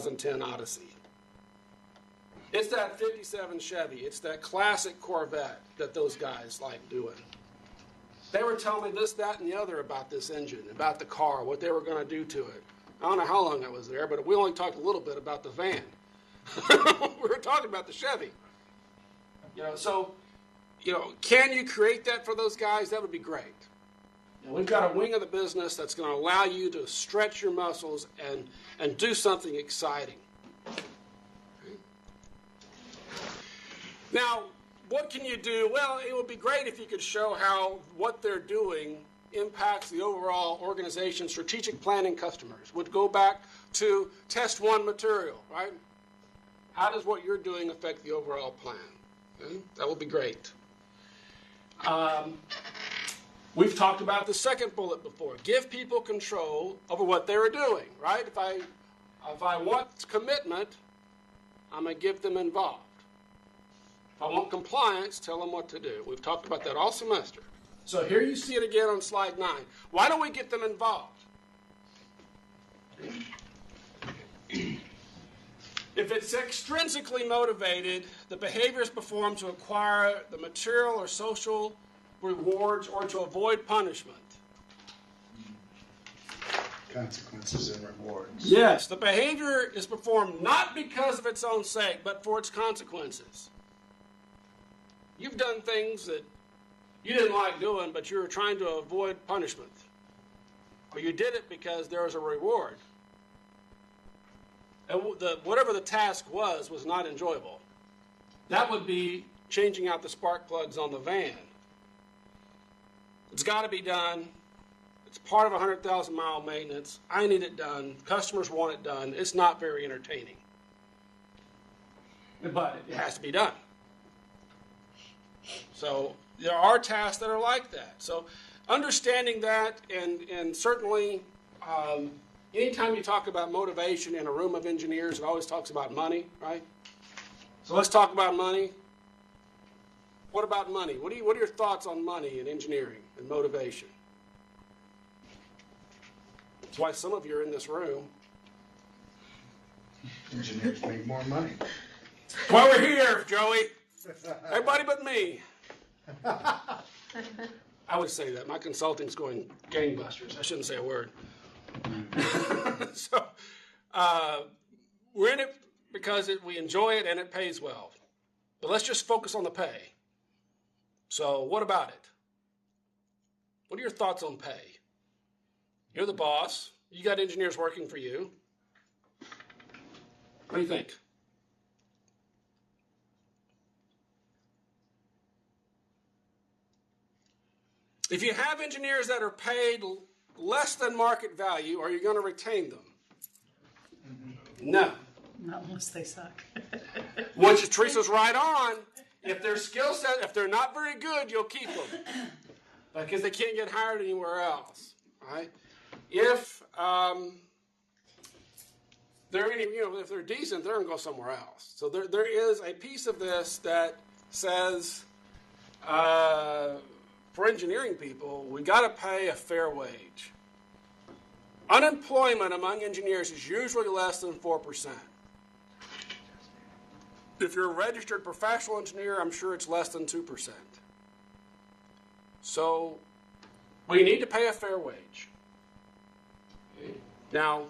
2010 Odyssey. It's that 57 Chevy. It's that classic Corvette that those guys like doing. They were telling me this, that, and the other about this engine, about the car, what they were going to do to it. I don't know how long I was there, but we only talked a little bit about the van. We were talking about the Chevy. So, can you create that for those guys? That would be great. We've got a wing of the business that's going to allow you to stretch your muscles and do something exciting. Now, what can you do? Well, it would be great if you could show how what they're doing impacts the overall organization, strategic planning, customers. Would go back to test one material, right? How does what you're doing affect the overall plan? Okay? That would be great. We've talked about the second bullet before. Give people control over what they're doing, right? If I want commitment, I'm going to give them involved. If I want compliance, tell them what to do. We've talked about that all semester. So here you see it again on slide 9. Why don't we get them involved? If it's extrinsically motivated, the behavior is performed to acquire the material or social rewards or to avoid punishment. Consequences and rewards. Yes, the behavior is performed not because of its own sake, but for its consequences. You've done things that you didn't like doing, but you were trying to avoid punishment. Or you did it because there was a reward. And whatever the task was not enjoyable. That would be changing out the spark plugs on the van. It's got to be done. It's part of 100,000-mile maintenance. I need it done. Customers want it done. It's not very entertaining. But it has to be done. So there are tasks that are like that. So understanding that, and certainly anytime you talk about motivation in a room of engineers, it always talks about money, right? So let's talk about money. What about money? What are your thoughts on money in engineering and motivation? That's why some of you are in this room. Engineers make more money. That's why we're here, Joey. Everybody but me. I would say that. My consulting's going gangbusters. I shouldn't say a word. So we're in it because we enjoy it and it pays well. But let's just focus on the pay. So what about it? What are your thoughts on pay? You're the boss. You got engineers working for you. What do you think? If you have engineers that are paid less than market value, are you going to retain them? No. Not unless they suck. Which Teresa's right on. If their skill set, if they're not very good, you'll keep them. Because they can't get hired anywhere else. Right? If if they're decent, they're going to go somewhere else. So there is a piece of this that says for engineering people, we got to pay a fair wage. Unemployment among engineers is usually less than 4%. If you're a registered professional engineer, I'm sure it's less than 2%. So we need to pay a fair wage. Now,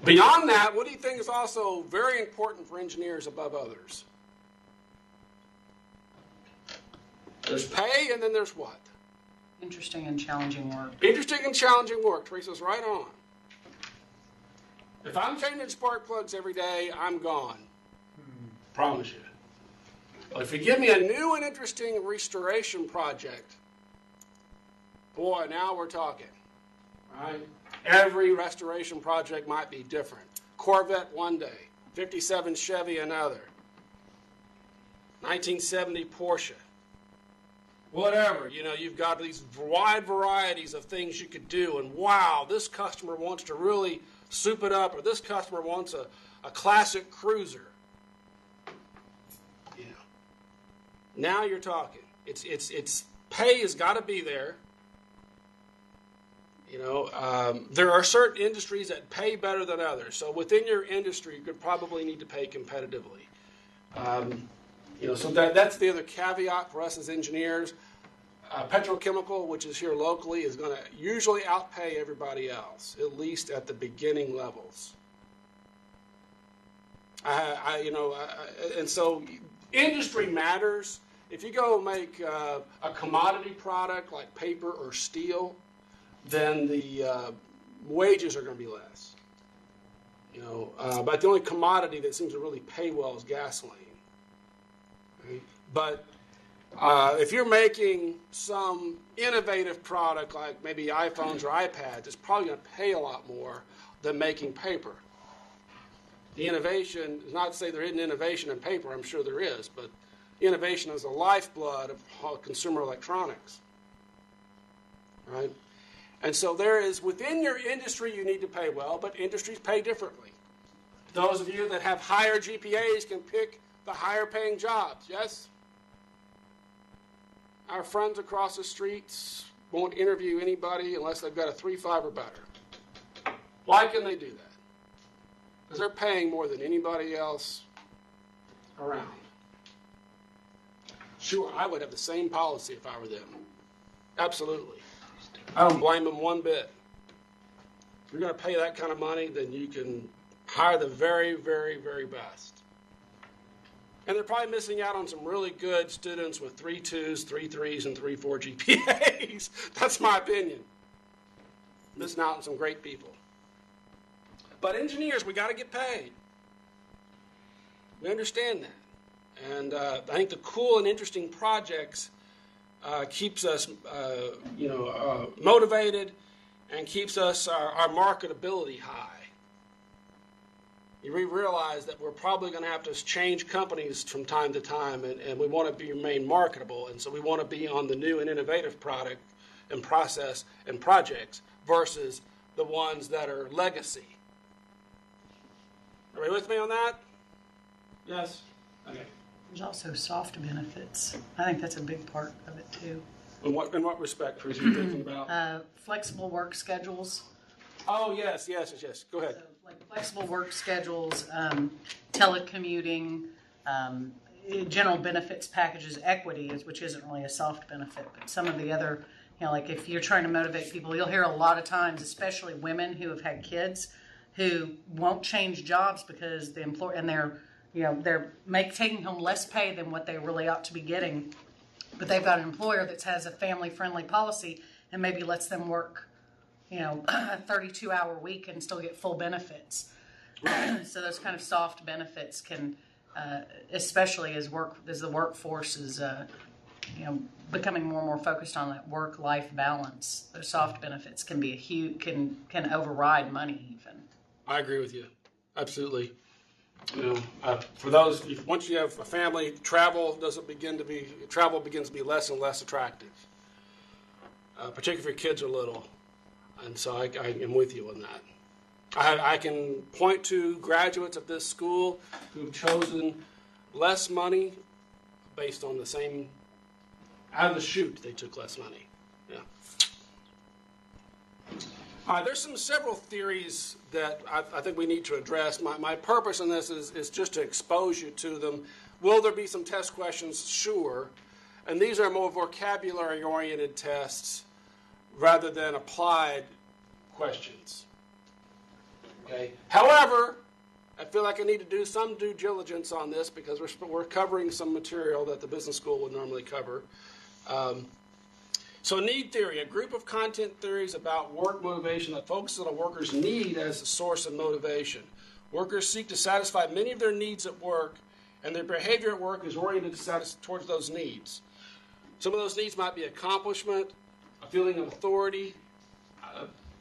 beyond that, what do you think is also very important for engineers above others? There's pay, and then there's what? Interesting and challenging work. Interesting and challenging work. Teresa's right on. If I'm changing spark plugs every day, I'm gone. Promise you. But if you give me a new and interesting restoration project, boy, now we're talking. Right? Every restoration project might be different. Corvette one day, 57 Chevy another, 1970 Porsche. Whatever, you've got these wide varieties of things you could do, and wow, this customer wants to really soup it up, or this customer wants a classic cruiser. Now you're talking. It's pay has got to be there. There are certain industries that pay better than others. So within your industry, you could probably need to pay competitively. So that's the other caveat for us as engineers. Petrochemical, which is here locally, is going to usually outpay everybody else, at least at the beginning levels. And so industry matters. If you go make a commodity product like paper or steel, then the wages are going to be less. But the only commodity that seems to really pay well is gasoline. Right? But if you're making some innovative product like maybe iPhones or iPads, it's probably going to pay a lot more than making paper. The innovation is not to say there isn't innovation in paper, I'm sure there is, but innovation is the lifeblood of consumer electronics. Right? And so there is, within your industry, you need to pay well, but industries pay differently. Those of you that have higher GPAs can pick the higher paying jobs, yes? Our friends across the streets won't interview anybody unless they've got a 3.5 or better. Why can they do that? Because they're paying more than anybody else around. Sure, I would have the same policy if I were them. Absolutely. I don't blame them one bit. If you're going to pay that kind of money, then you can hire the very, very, very best. And they're probably missing out on some really good students with 3.2s, 3.3s, and 3.4 GPAs. That's my opinion. Missing out on some great people. But engineers, we got to get paid. We understand that. And I think the cool and interesting projects keeps us, motivated and keeps us our marketability high. You realize that we're probably going to have to change companies from time to time, and we want to remain marketable, and so we want to be on the new and innovative product and process and projects versus the ones that are legacy. Are you with me on that? Yes? Okay. There's also soft benefits. I think that's a big part of it too. In what respect, Chris, are you thinking about? Flexible work schedules. Oh, yes. Go ahead. So, like flexible work schedules, telecommuting, general benefits packages, equity, which isn't really a soft benefit, but some of the other, like if you're trying to motivate people, you'll hear a lot of times, especially women who have had kids, who won't change jobs because the employer, and they're taking home less pay than what they really ought to be getting, but they've got an employer that has a family-friendly policy and maybe lets them work, a 32-hour week and still get full benefits. So those kind of soft benefits can, especially as the workforce is, becoming more and more focused on that work-life balance. Those soft benefits can be can override money even. I agree with you, absolutely. For those, once you have a family, travel begins to be less and less attractive, particularly if your kids are little. And so I am with you on that. I can point to graduates of this school who've chosen less money based on the same, out of the chute, they took less money. Yeah. There's several theories that I think we need to address. My purpose in this is just to expose you to them. Will there be some test questions? Sure. And these are more vocabulary-oriented tests rather than applied questions. Okay. However, I feel like I need to do some due diligence on this because we're covering some material that the business school would normally cover. So need theory, a group of content theories about work motivation that focuses on a worker's need as a source of motivation. Workers seek to satisfy many of their needs at work, and their behavior at work is oriented towards those needs. Some of those needs might be accomplishment, a feeling of authority,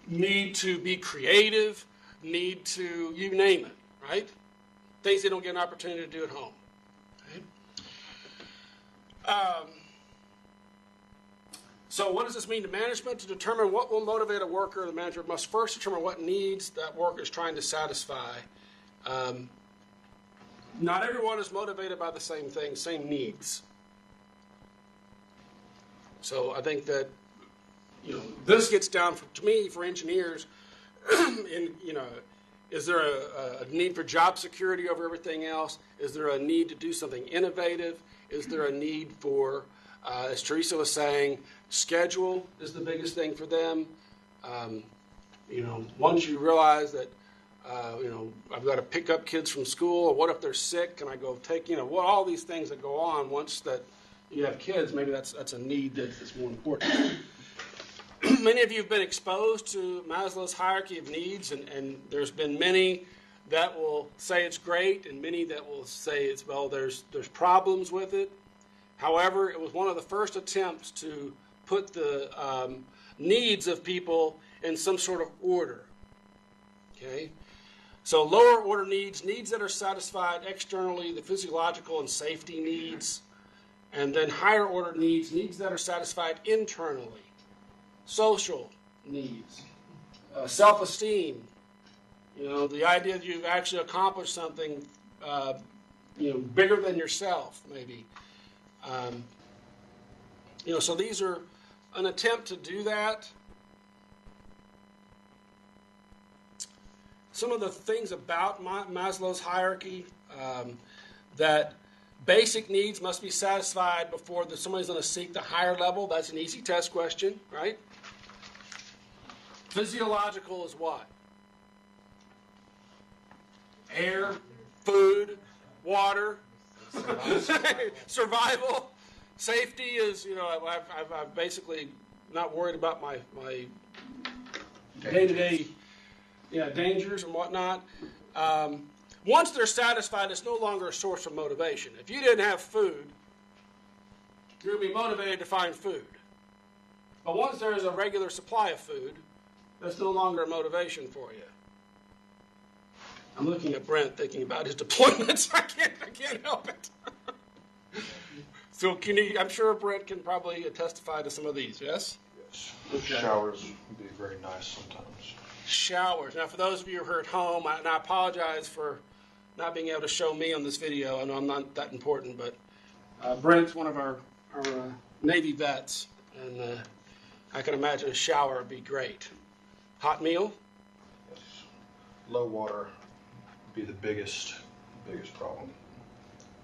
need to be creative, need to, you name it, right? Things they don't get an opportunity to do at home. Okay? So what does this mean to management? To determine what will motivate a worker, the manager must first determine what needs that worker is trying to satisfy. Not everyone is motivated by the same thing, same needs. So I think that this gets down to me for engineers. Is there a need for job security over everything else? Is there a need to do something innovative? Is there a need for, as Teresa was saying, schedule is the biggest thing for them. Once you realize that, I've got to pick up kids from school, or what if they're sick? Can I go take, all these things that go on once that you have kids, maybe that's a need that's more important. Many of you have been exposed to Maslow's hierarchy of needs, and there's been many that will say it's great, and many that will say there's problems with it. However, it was one of the first attempts to put the needs of people in some sort of order. Okay? So lower order needs that are satisfied externally, the physiological and safety needs, and then higher order needs that are satisfied internally. Social needs, self-esteem, the idea that you've actually accomplished something, bigger than yourself, maybe. So these are an attempt to do that. Some of the things about Maslow's hierarchy, that basic needs must be satisfied before somebody's going to seek the higher level. That's an easy test question, right? Physiological is what? Air, food, water, survival. Safety is, I've basically not worried about my day-to-day dangers and whatnot. Once they're satisfied, it's no longer a source of motivation. If you didn't have food, you're going to be motivated to find food. But once there is a regular supply of food, that's no longer a motivation for you. I'm looking at Brent thinking about his deployments. I can't help it. So I'm sure Brent can probably testify to some of these, yes? Yes. Okay. Showers would be very nice sometimes. Showers. Now, for those of you who are at home, and I apologize for not being able to show me on this video. I know I'm not that important, but Brent's one of our Navy vets, and I can imagine a shower would be great. Hot meal? Yes. Low water would be the biggest problem.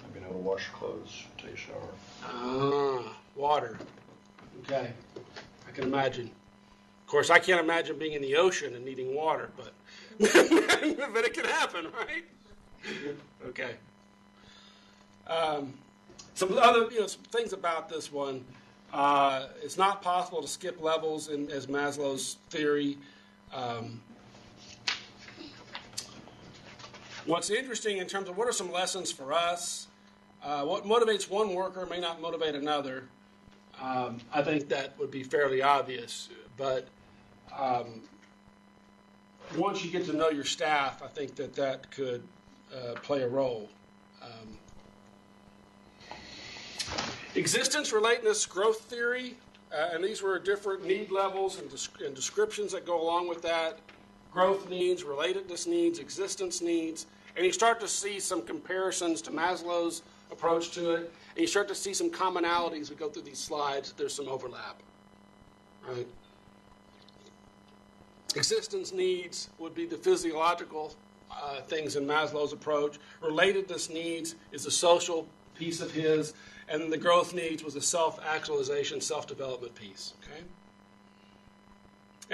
Not being able to wash your clothes, take a shower. Water. Okay. I can imagine. Of course, I can't imagine being in the ocean and needing water, but it can happen, right? Okay. Some other some things about this one. It's not possible to skip levels as Maslow's theory. What's interesting in terms of what are some lessons for us, what motivates one worker may not motivate another. I think that would be fairly obvious, but once you get to know your staff, I think that could play a role. Existence, relateness, growth theory, and these were different need levels and descriptions that go along with that. Growth needs, relatedness needs, existence needs, and you start to see some comparisons to Maslow's approach to it, and you start to see some commonalities as we go through these slides. There's some overlap, right? Existence needs would be the physiological things in Maslow's approach. Relatedness needs is a social piece of his, and then the growth needs was a self-actualization, self-development piece. Okay.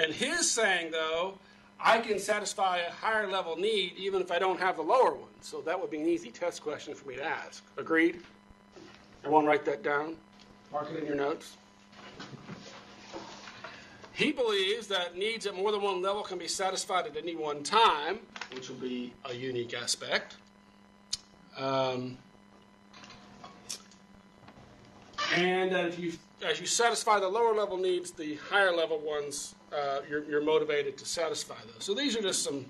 And his saying, though, I can satisfy a higher level need even if I don't have the lower one. So that would be an easy test question for me to ask. Agreed? Everyone write that down. Mark it in your notes. He believes that needs at more than one level can be satisfied at any one time, which will be a unique aspect. And that as you satisfy the lower level needs, the higher level ones, you're motivated to satisfy those. So these are just some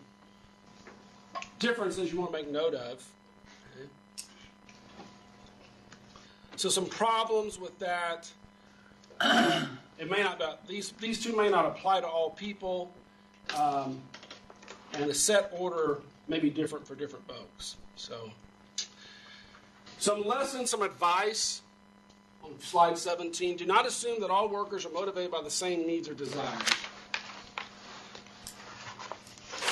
differences you want to make note of. Okay. So some problems with that. It may not be, these two may not apply to all people, and the set order may be different for different folks. So some lessons, some advice. on slide 17, do not assume that all workers are motivated by the same needs or desires.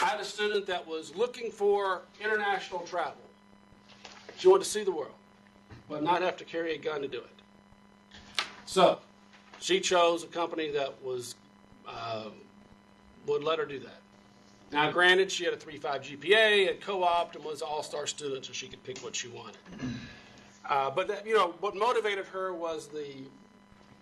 I had a student that was looking for international travel. She wanted to see the world, but not have to carry a gun to do it. So she chose a company that was would let her do that. Now, granted, she had a 3.5 GPA, had co-opted, and was an all-star student, so she could pick what she wanted. But that, what motivated her was the